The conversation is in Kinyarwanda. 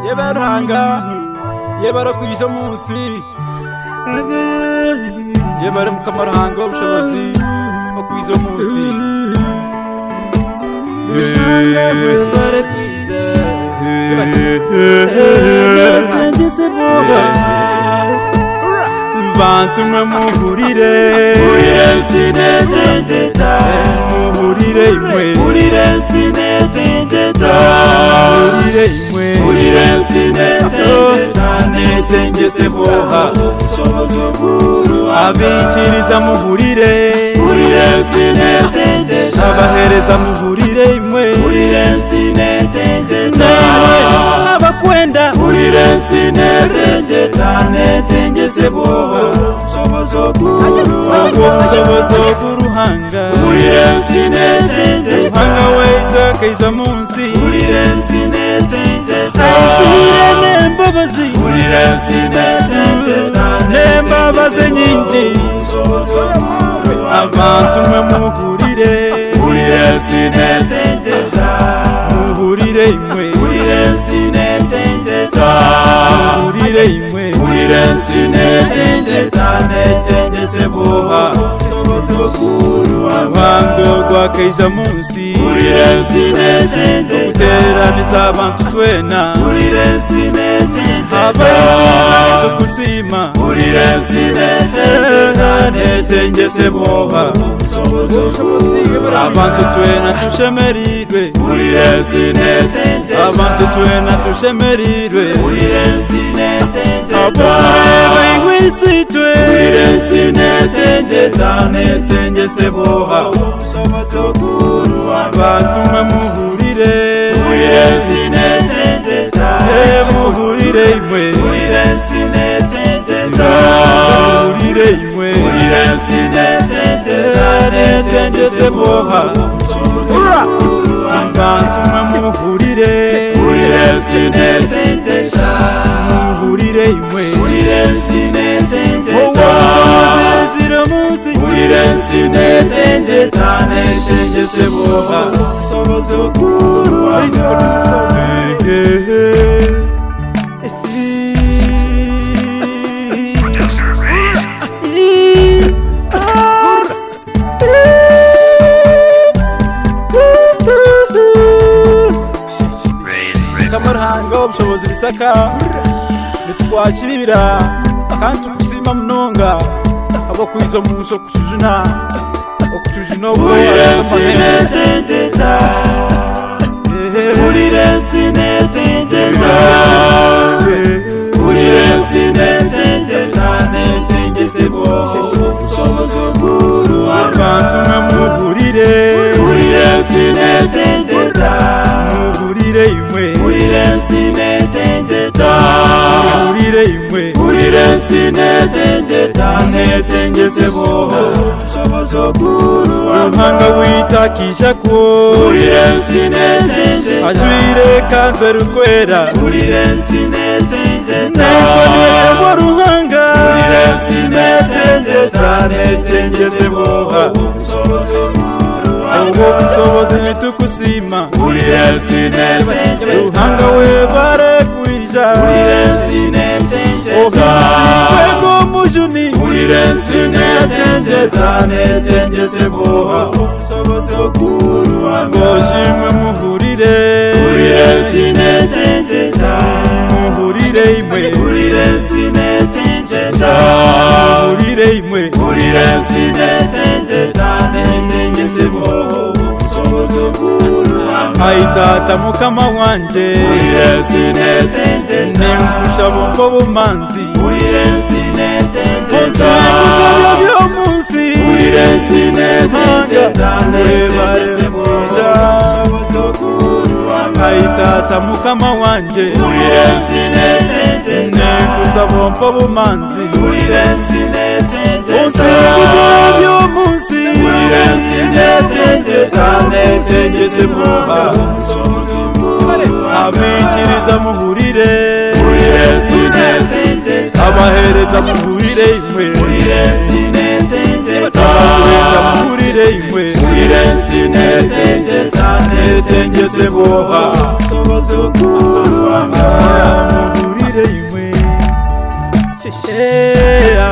Yebaranga yebara kwizo munsi yebara mukamaranga ubushobozi okwizo munsi yebara kwize bantu mwe muhurire muhurire imwe netengese boha abikiriza muhurire abahereza muhurire imwe abakwenda netengese boha sobozo kuruhanga ruhanga weita kaiza munsi nembabazi nyingi abantu mwe muhurire muhurire imwe muhurire imwe netengese boha ruhanga rwa kaiza munsi okuteraniza abantu twena abayizi tukusima netengese boha abantu twena tushemerirwe abantu twena tushemerirwe abareba igwisitwe netengese boha abantu mwe muhurire muhurire imwe muhurire imwe netengese boha abantu mwe muhurire muhurire imwe netengese boha kamaranga ubushobozi bisaka bitwakira akantu kusima munonga abo kwizo munsi okutujuna netengese boha abantu mwe muhurire muhurire imwe muhurire imwe netengese boha ruhanga witakisha ko ajwire kanzu rukwera neko ruhanga netengese boha obusobozi nitukusima ruhanga webare kwija obusiwe bw'omujuni netengese boha ngojimwe muhurire muhurire imwe muhurire imwe netengese boha aitata mukama wanje nimpusha bombo bumanzi onsenguzabyo byomunsi aitata mukama wanje nimpusha bombo bumanzi onsenguzabyo munsi netengese boha abikiriza muhurire abahereza muhurire imwe muhurire imwe muhirensi netengese boha sobazo kuruanga muhurire imwe. Sheya